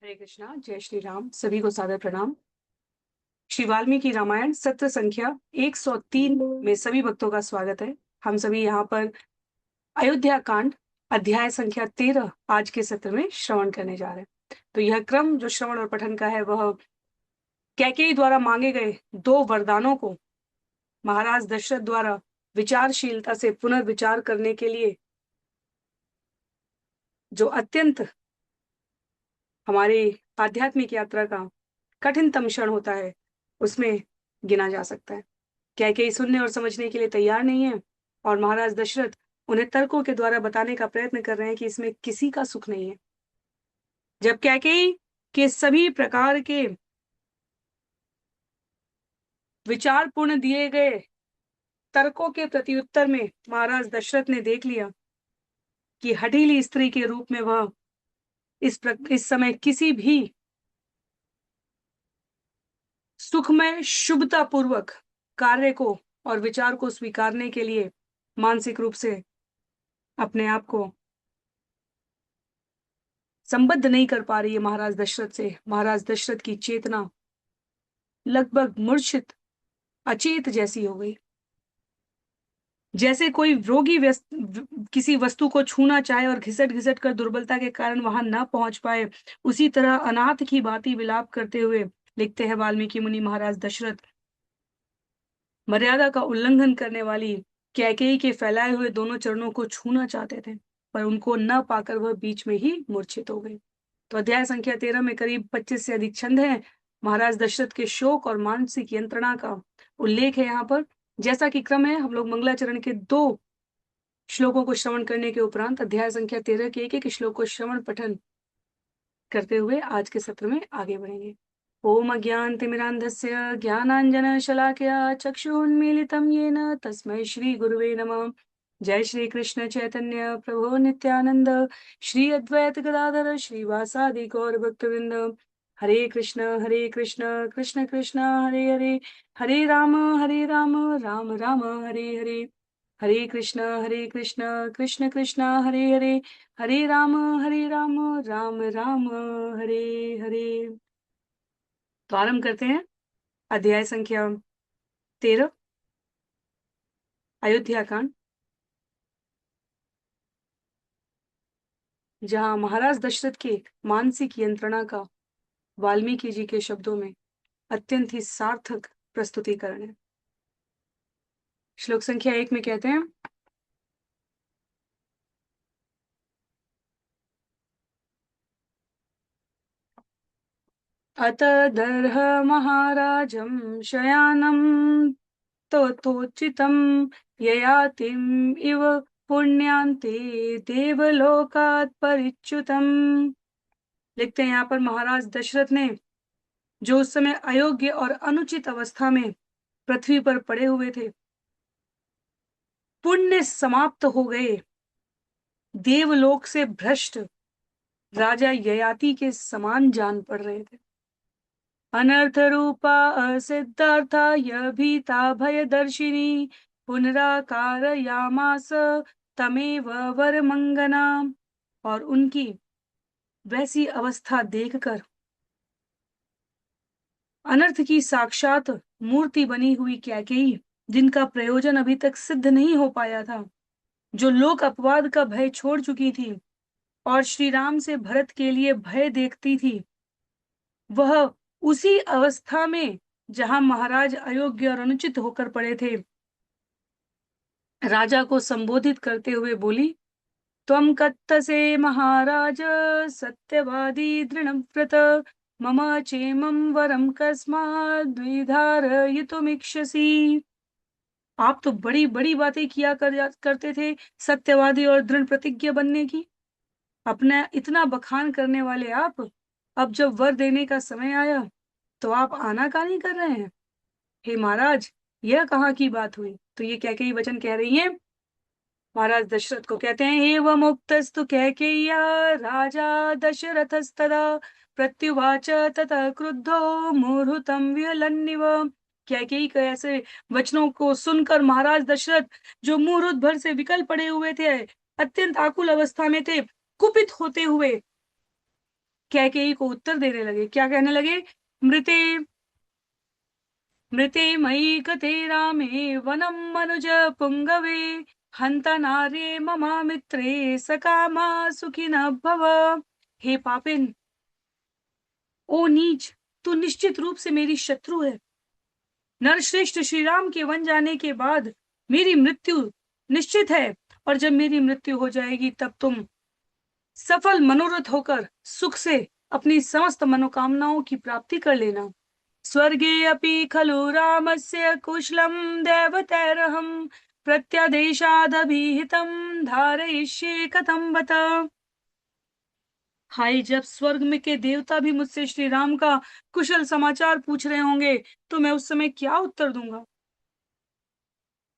हरे कृष्णा, जय श्री राम। सभी को सादर प्रणाम। श्री वाल्मीकि रामायण सत्र संख्या 103 में सभी भक्तों का स्वागत है। हम सभी यहाँ पर अयोध्या कांड अध्याय संख्या 13 आज के सत्र में श्रवण करने जा रहे हैं। तो यह क्रम जो श्रवण और पठन का है वह कैकेयी द्वारा मांगे गए 2 वरदानों को महाराज दशरथ द्वारा विचारशीलता से पुनर्विचार करने के लिए जो अत्यंत हमारी आध्यात्मिक यात्रा का कठिनतम क्षण होता है उसमें गिना जा सकता है। कैकेयी सुनने और समझने के लिए तैयार नहीं है और महाराज दशरथ उन्हें तर्कों के द्वारा बताने का प्रयत्न कर रहे हैं कि इसमें किसी का सुख नहीं है। जब कैकेयी के सभी प्रकार के विचारपूर्ण दिए गए तर्कों के प्रत्युत्तर में महाराज दशरथ ने देख लिया कि हठीली स्त्री के रूप में वह इस समय किसी भी सुखमय शुभता पूर्वक कार्य को और विचार को स्वीकारने के लिए मानसिक रूप से अपने आप को संबद्ध नहीं कर पा रही है महाराज दशरथ से। महाराज दशरथ की चेतना लगभग मूर्छित अचेत जैसी हो गई। जैसे कोई रोगी किसी वस्तु को छूना चाहे और घिसट घिसट कर दुर्बलता के कारण वहां न पहुंच पाए, उसी तरह अनाथ की भांति विलाप करते हुए लिखते हैं वाल्मीकि मुनि महाराज दशरथ मर्यादा का उल्लंघन करने वाली कैकेयी के फैलाए हुए दोनों चरणों को छूना चाहते थे, पर उनको न पाकर वह बीच में ही मूर्छित हो गए। तो अध्याय संख्या 13 में करीब 25 से अधिक छंद हैं। महाराज दशरथ के शोक और मानसिक यंत्रणा का उल्लेख है यहाँ पर। जैसा कि क्रम है, हम लोग मंगलाचरण के 2 श्लोकों को श्रवण करने के उपरांत अध्याय संख्या 13 के एक श्लोक को श्रवण पठन करते हुए आज के सत्र में आगे बढ़ेंगे। ओम अज्ञानतिमिरान्धस्य ज्ञानाञ्जनशलाकया चक्षुन्मीलितं येन तस्मै श्री गुरुवे नमः। जय श्री कृष्ण चैतन्य प्रभु नित्यानंद श्री अद्वैत गदाधर श्रीवासादि गौर भक्तवृंद। हरे कृष्ण कृष्ण कृष्ण हरे हरे, हरे राम राम राम हरे हरे, हरे कृष्ण कृष्ण कृष्ण हरे हरे, हरे राम राम राम हरे हरे। तो आरंभ करते हैं अध्याय संख्या 13 अयोध्या कांड, जहां महाराज दशरथ के मानसिक यंत्रणा का वाल्मीकि जी के शब्दों में अत्यंत ही सार्थक प्रस्तुतिकरण है। श्लोक संख्या 1 में कहते हैं, अत दर्ह महाराजं शयानं ततोचितं ययातिम् इव पुण्यांते देवलोकात् परिच्युतम्। लिखते हैं यहाँ पर, महाराज दशरथ ने जो उस समय अयोग्य और अनुचित अवस्था में पृथ्वी पर पड़े हुए थे, पुण्य समाप्त हो गए, देवलोक से भ्रष्ट राजा ययाति के समान जान पड़ रहे थे। अनर्थ रूपा असिद्धार्था यभीता भयदर्शिनी पुनराकारयामास तमेव वरमंगना। और उनकी वैसी अवस्था देखकर अनर्थ की साक्षात मूर्ति बनी हुई कैकेयी, जिनका प्रयोजन अभी तक सिद्ध नहीं हो पाया था, जो लोक अपवाद का भय छोड़ चुकी थी और श्री राम से भरत के लिए भय देखती थी, वह उसी अवस्था में जहां महाराज अयोग्य और अनुचित होकर पड़े थे, राजा को संबोधित करते हुए बोली, त्वं कत्तसे महाराज सत्यवादी दृढ़व्रत मम चेमं वरम कस्माद् द्विधारयितुमिच्छसि। आप तो बड़ी बड़ी बातें किया करते थे, सत्यवादी और दृढ़ प्रतिज्ञ बनने की। अपना इतना बखान करने वाले आप, अब जब वर देने का समय आया तो आप आनाकानी कर रहे हैं। हे महाराज, यह कहाँ की बात हुई? तो ये कैकेयी वचन कह रही है महाराज दशरथ को। कहते हैं, एवं उक्तस्तु कैकेय्या राजा दशरथस्तदा प्रत्युवाच ततः क्रुद्धो मुहुर्मुहुः विहलन्निव। कैकेयी के ऐसे वचनों को सुनकर महाराज दशरथ, जो मुहूर्त भर से विकल पड़े हुए थे, अत्यंत आकुल अवस्था में थे, कुपित होते हुए कैकेयी को उत्तर देने लगे। क्या कहने लगे? मृते मृते मयि गते रामे वनम मनुज पुंगवे हंत नारे ममा मित्रे सकामा सुखिनः भव। हे पापिन, ओ नीच, तू निश्चित रूप से मेरी शत्रु है। नरश्रेष्ठ श्री राम के वन जाने के बाद मेरी मृत्यु निश्चित है, और जब मेरी मृत्यु हो जाएगी तब तुम सफल मनोरथ होकर सुख से अपनी समस्त मनोकामनाओं की प्राप्ति कर लेना। स्वर्गे अपि खलु रामस्य कुशलं दैवतैरहं प्रत्यादेशादभिहितं धारयिष्ये कथं बत। हाय, जब स्वर्ग में के देवता भी मुझसे श्री राम का कुशल समाचार पूछ रहे होंगे तो मैं उस समय क्या उत्तर दूंगा?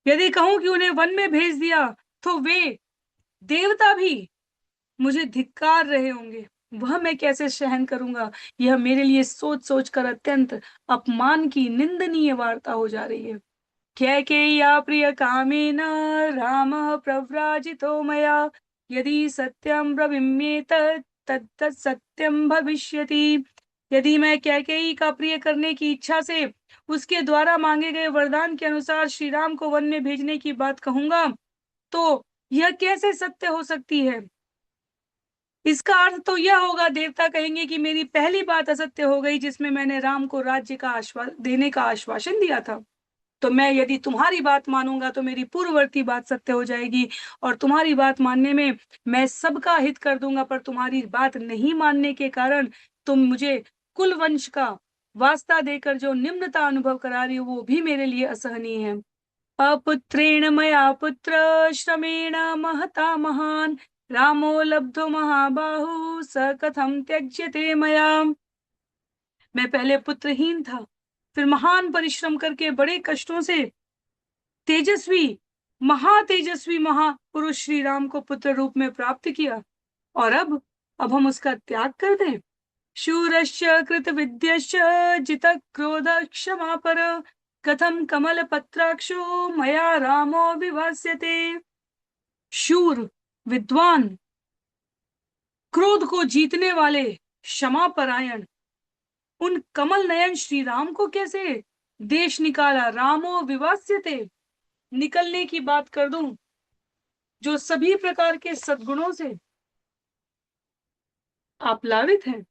यदि कहूं कि उन्हें वन में भेज दिया तो वे देवता भी मुझे धिक्कार रहे होंगे। वह मैं कैसे सहन करूंगा? यह मेरे लिए सोच सोच कर अत्यंत अपमान की निंदनीय वार्ता हो जा रही है। कैकेय्या प्रिय कामेन रामः प्रव्राजितो मया यदि सत्यं ब्रवीम्येत तत्तत् सत्यं भविष्यति। यदि मैं कैकेयी का प्रिय करने की इच्छा से उसके द्वारा मांगे गए वरदान के अनुसार श्री राम को वन में भेजने की बात कहूंगा तो यह कैसे सत्य हो सकती है? इसका अर्थ तो यह होगा, देवता कहेंगे कि मेरी पहली बात असत्य हो गई जिसमें मैंने राम को राज्य का देने का आश्वासन दिया था। तो मैं यदि तुम्हारी बात मानूंगा तो मेरी पूर्ववर्ती बात सत्य हो जाएगी, और तुम्हारी बात मानने में मैं सबका हित कर दूंगा, पर तुम्हारी बात नहीं मानने के कारण तुम मुझे कुल वंश का वास्ता देकर जो निम्नता अनुभव करा रही हो वो भी मेरे लिए असहनीय है। अपुत्रेण मया पुत्र श्रमेण महता महान रामो लब्धो महाबाहु स कथम त्यज्यते मया। मैं पहले पुत्रहीन था, फिर महान परिश्रम करके बड़े कष्टों से तेजस्वी महातेजस्वी महापुरुष श्री राम को पुत्र रूप में प्राप्त किया, और अब हम उसका त्याग कर दें? शूरश्च कृत विद्यश्च जित क्रोध क्षमा पर कथम कमल पत्राक्षो मया रामो विभास्यते। शूर, विद्वान, क्रोध को जीतने वाले, क्षमा परायण उन कमल नयन श्री राम को कैसे देश निकाला? रामो विवास्यते, निकलने की बात कर दूं, जो सभी प्रकार के सद्गुणों से आप्लावित है।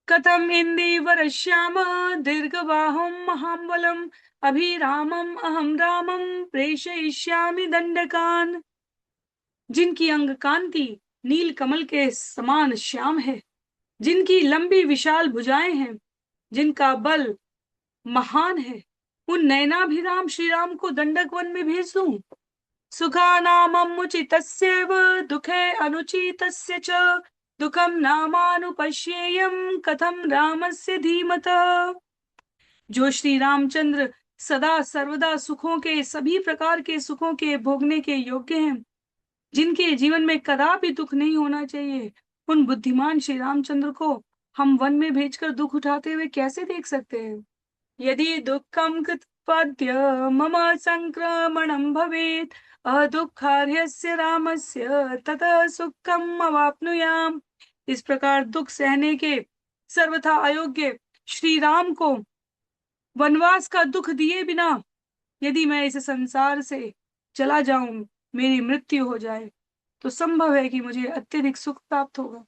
कथम इंदीवर श्याम दीर्घबाहुम महाबलम अभिरामम अहम रामम प्रेषयिष्यामि दंडकान। जिनकी अंग कांति नील कमल के समान श्याम है, जिनकी लंबी विशाल भुजाएं हैं, जिनका बल महान है, उन नयनाभिराम श्री राम को दंडक वन में भेज दूं? सुखानाममुचितस्यैव दुखे अनुचितस्य च दुखम नामानुपश्येयम कथम रामस्य धीमतः। जो श्री रामचंद्र सदा सर्वदा सुखों के, सभी प्रकार के सुखों के भोगने के योग्य हैं, जिनके जीवन में कदापि दुख नहीं होना चाहिए, उन बुद्धिमान श्री रामचंद्र को हम वन में भेजकर दुख उठाते हुए कैसे देख सकते हैं? यदि दुःखं कृत्पद्य मम संक्रमणं भवेत् अदुःखार्हस्य रामस्य ततः सुखम् अवाप्नुयाम्। इस प्रकार दुख सहने के सर्वथा अयोग्य श्री राम को वनवास का दुख दिए बिना यदि मैं इस संसार से चला जाऊं, मेरी मृत्यु हो जाए, तो संभव है कि मुझे अत्यधिक सुख प्राप्त होगा।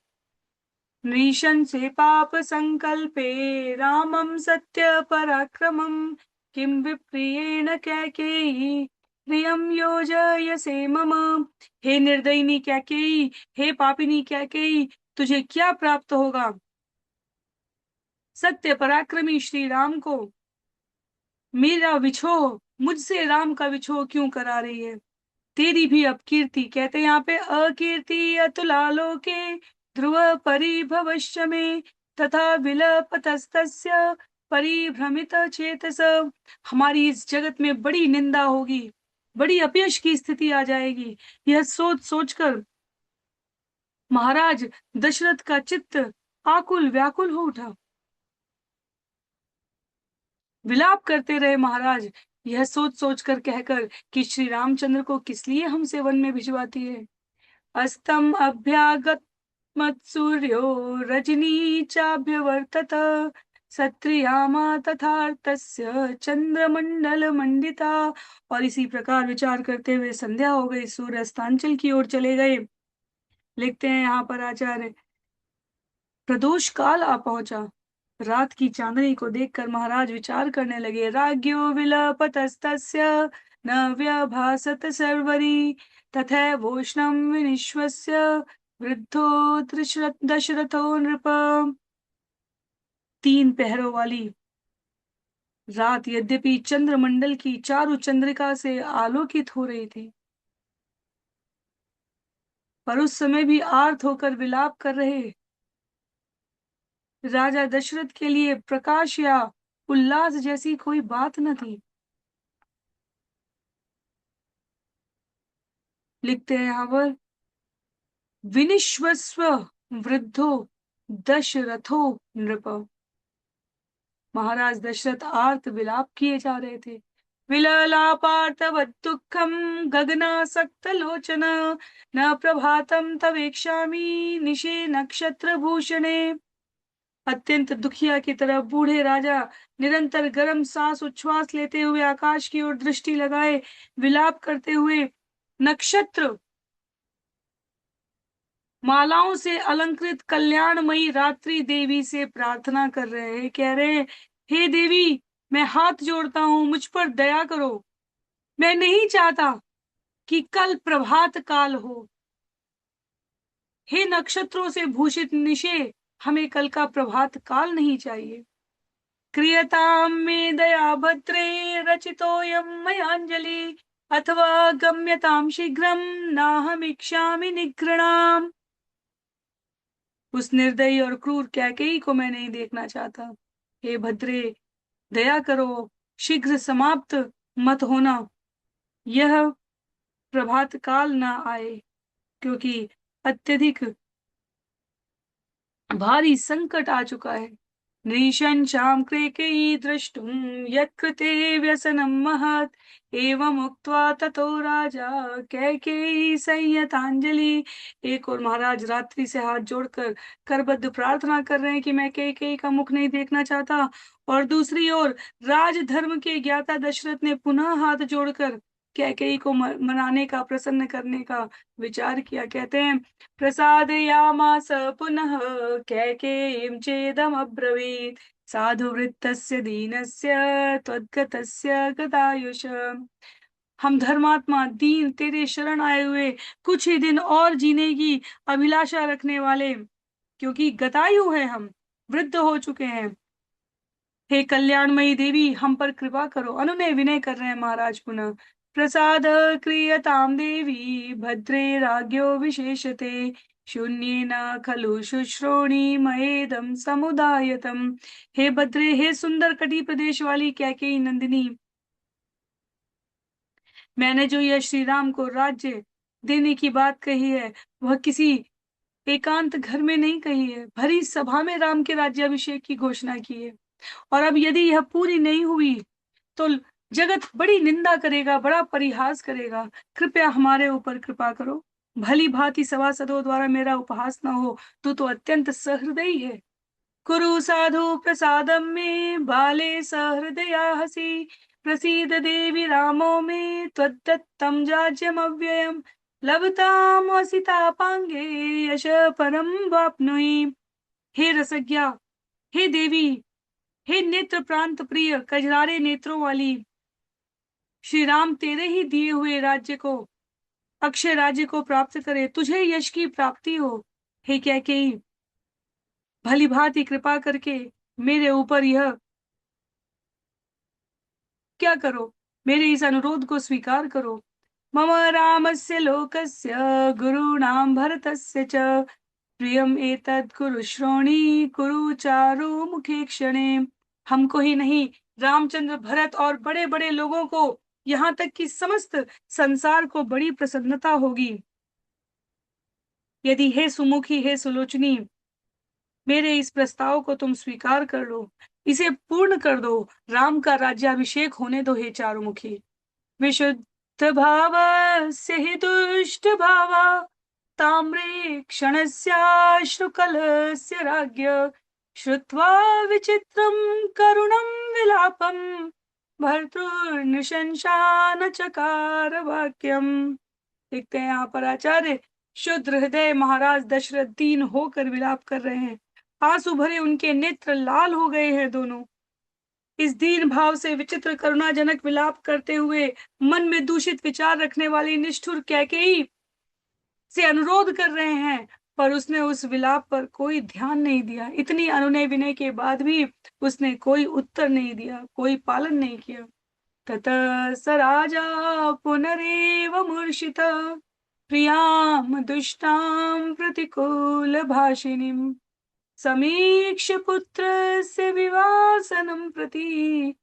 नृशंसे पाप संकल्पे रामं सत्य पराक्रमं किं विप्रियेण कैकेयी प्रियं योजयसे मम। हे निर्दयिनी कैकेयी, हे पापिनी कैकेयी, तुझे क्या प्राप्त होगा? सत्य पराक्रमी श्री राम को मेरा विछोह, मुझसे राम का विछोह क्यों करा रही है? तेरी भी अपकीर्ति, कहते यहाँ पे अकीर्ति अतुलालोके ध्रुव परिभवश्च में तथा विलपतस्तस्य परिभ्रमित चेतस। हमारी इस जगत में बड़ी निंदा होगी, बड़ी अपयश की स्थिति आ जाएगी। यह सोच सोचकर महाराज दशरथ का चित्त आकुल व्याकुल हो उठा। विलाप करते रहे महाराज, यह सोच सोच कर कहकर कि श्री रामचंद्र को किस लिए हमसे वन में भिजवाती है। अस्तम अभ्यागत मत्सूर्यो रजनी चाभ्यवर्तत सत्रियामा तथार्तस्य चंद्रमंडल मंडिता। और इसी प्रकार विचार करते हुए संध्या हो गई, सूर्य अस्तांचल की ओर चले गए। लिखते हैं यहाँ पर आचार्य, प्रदोष काल आ पहुंचा। रात की चांदनी को देखकर महाराज विचार करने लगे। राज्ञो विलपतस्तस्य न व्यभासत सर्वरी तथैवोष्णं विनिश्वस्य वृद्धो दशरथो नृप। 3 पहरों वाली रात यद्यपि चंद्रमंडल की चारु चंद्रिका से आलोकित हो रही थी, पर उस समय भी आर्त होकर विलाप कर रहे राजा दशरथ के लिए प्रकाश या उल्लास जैसी कोई बात न थी। लिखते हैं यहाँ पर, विनिश्वस्व वृद्धो दशरथो नृप। महाराज दशरथ आर्त विलाप किए जा रहे थे। विललापार्तवत् दुःखम गगनासक्त लोचन न प्रभातम तवेक्षामि निशे नक्षत्र भूषणे। अत्यंत दुखिया की तरह बूढ़े राजा निरंतर गर्म सांस उच्छ्वास लेते हुए आकाश की ओर दृष्टि लगाए विलाप करते हुए नक्षत्र मालाओं से अलंकृत कल्याणमयी रात्रि देवी से प्रार्थना कर रहे हैं। कह रहे हैं, हे देवी, मैं हाथ जोड़ता हूं, मुझ पर दया करो। मैं नहीं चाहता कि कल प्रभात काल हो। हे नक्षत्रों से भूषित निशे, हमें कल का प्रभात काल नहीं चाहिए। क्रियतां मे दया भद्रे रचितोऽयं मयाञ्जलि अथवा गम्यतां शीघ्रं नाहमिच्छामि निघृणाम्। उस निर्दयी और क्रूर कैकेयी को मैं नहीं देखना चाहता। हे भद्रे, दया करो, शीघ्र समाप्त मत होना, यह प्रभात काल ना आए, क्योंकि अत्यधिक भारी संकट आ चुका है। नृशंसां कैकेयी द्रष्टुं यत्कृते व्यसनं महत् एवं उक्त्वा ततो राजा कैकेयी संयतांजलि। एक और महाराज रात्रि से हाथ जोड़कर करबद्ध प्रार्थना कर रहे हैं कि मैं कैकेयी का मुख नहीं देखना चाहता, और दूसरी ओर राजधर्म के ज्ञाता दशरथ ने पुनः हाथ जोड़कर कैकेयी को मनाने का, प्रसन्न करने का विचार किया। कहते हैं, प्रसादयामास पुनः कैकेयीं चेदमब्रवीत् साधुवृत्तस्य दीनस्य त्वद्गतस्य गतायुष। हम धर्मात्मा दीन तेरे शरण आए हुए कुछ ही दिन और जीने की अभिलाषा रखने वाले, क्योंकि गतायु है, हम वृद्ध हो चुके हैं। हे कल्याणमयी देवी, हम पर कृपा करो। अनुनय विनय कर रहे हैं महाराज पुनः। प्रसाद क्रियतां देवी भद्रे राज्ञो विशेषते शून्येन खलु शुश्रोणी मयेदम समुदायतम। हे भद्रे, हे सुंदर कटी प्रदेश वाली कैकेयी नंदिनी, मैंने जो यह श्री राम को राज्य देने की बात कही है, वह किसी एकांत घर में नहीं कही है, भरी सभा में राम के राज्याभिषेक की घोषणा की है। और अब यदि यह पूरी नहीं हुई तो जगत बड़ी निंदा करेगा, बड़ा परिहास करेगा। कृपया हमारे ऊपर कृपा करो। भली भांति सभासदों द्वारा मेरा उपहास न हो, तू तो अत्यंत सहृदयी है। कुरु साधु प्रसादम में बाले सहृदया हसी प्रसीद देवी रामो में त्वदत्तम जाज्यम अव्ययम लभताम वसितापांगे यश परम वाप्नुहि। हे रसज्ञा, हे देवी, हे नेत्र प्रांत प्रिय कजरारे नेत्रों वाली, श्री राम तेरे ही दिए हुए राज्य को, अक्षय राज्य को प्राप्त करे, तुझे यश की प्राप्ति हो। हे कैकेयी, भली भांति कृपा करके मेरे ऊपर यह क्या करो, मेरे इस अनुरोध को स्वीकार करो। मम रामस्य लोकस्य गुरुणां भरतस्य च प्रियम एतत् कुरु श्रोणी कुरु चारु मुखे क्षणे। हमको ही नहीं, रामचंद्र, भरत और बड़े बड़े लोगों को, यहाँ तक कि समस्त संसार को बड़ी प्रसन्नता होगी यदि, हे सुमुखी, हे सुलोचनी, मेरे इस प्रस्ताव को तुम स्वीकार कर लो, इसे पूर्ण कर दो। राम का राज्याभिषेक होने दो, हे चारुमुखी। विशुद्ध भाव से ही दुष्ट भावा ताम्रे क्षणस्याश्रुकलस्य राज्ञ श्रुत्वा विचित्रं करुणं विलापं भर्तृर्निशंसा चकार वाक्यम। देखते हैं यहाँ पर आचार्य शुद्ध हृदय महाराज दशरथ दीन होकर विलाप कर रहे हैं। आंसू भरे उनके नेत्र लाल हो गए हैं दोनों। इस दीन भाव से विचित्र करुणाजनक विलाप करते हुए मन में दूषित विचार रखने वाली निष्ठुर कैकेयी से अनुरोध कर रहे हैं, पर उसने उस विलाप पर कोई ध्यान नहीं दिया। इतनी अनुनय विनय के बाद भी उसने कोई उत्तर नहीं दिया, कोई पालन नहीं किया। ततः स राजा पुनरेव मूर्छिता प्रियां दुष्टां प्रतिकूल भाषिणीं समीक्ष्य पुत्रस्य विवासनं प्रति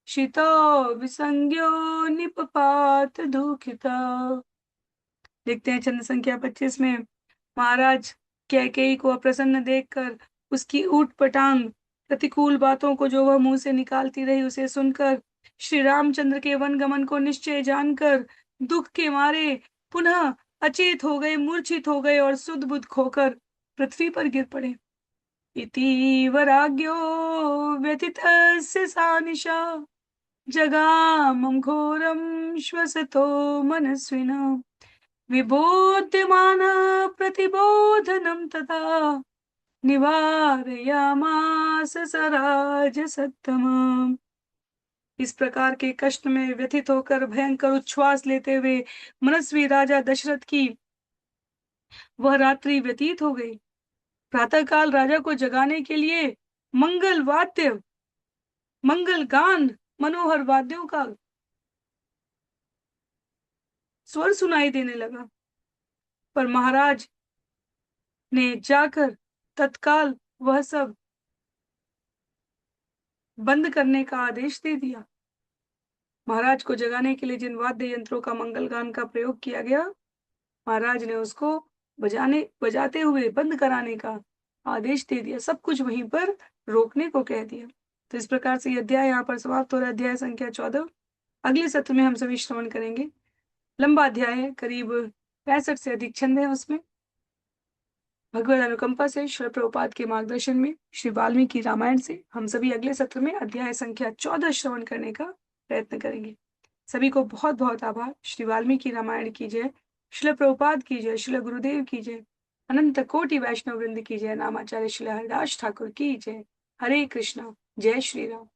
शितो विसंज्ञो निपपात दुःखिता। देखते हैं छंद संख्या 25 में, महाराज कैकेयी को अप्रसन्न देखकर, उसकी ऊट पटांग प्रतिकूल बातों को जो वह मुंह से निकालती रही उसे सुनकर, श्री रामचंद्र के वन गमन को निश्चय जानकर दुख के मारे पुनः अचेत हो गए, मूर्छित हो गए और सुध बुध खोकर पृथ्वी पर गिर पड़े। इति वराग्यो व्यथितस्य सा निशा जगामं घोरं श्वसतो मनस्विना विबोध्यमानः प्रतिबोधनं तथा निवारयामास स राजसत्तमम्। इस प्रकार के कष्ट में व्यथित होकर भयंकर उच्छ्वास लेते हुए मनस्वी राजा दशरथ की वह रात्रि व्यतीत हो गई। प्रातःकाल राजा को जगाने के लिए मंगल वाद्य, मंगल गान, मनोहर वाद्यों का स्वर सुनाई देने लगा, पर महाराज ने जाकर तत्काल वह सब बंद करने का आदेश दे दिया। महाराज को जगाने के लिए जिन वाद्य यंत्रों का मंगल गान का प्रयोग किया गया, महाराज ने उसको बजाते हुए बंद कराने का आदेश दे दिया, सब कुछ वहीं पर रोकने को कह दिया। तो इस प्रकार से यह अध्याय यहाँ पर समाप्त हो रहा है, अध्याय संख्या 14। अगले सत्र में हम सभी श्रवण करेंगे। लंबा अध्याय है, करीब 65 से अधिक छंद है उसमें। भगवत अनुकंपा से श्री प्रभुपाद के मार्गदर्शन में श्री वाल्मीकि रामायण से हम सभी अगले सत्र में अध्याय संख्या 14 श्रवण करने का प्रयत्न करेंगे। सभी को बहुत बहुत आभार। श्री वाल्मीकि रामायण की जय, श्री प्रभुपाद की जय, श्री गुरुदेव की जय, अनंत कोटि वैष्णव वृंद की जय, नामाचार्य श्री हरिदास ठाकुर की जय। हरे कृष्णा, जय श्री राम।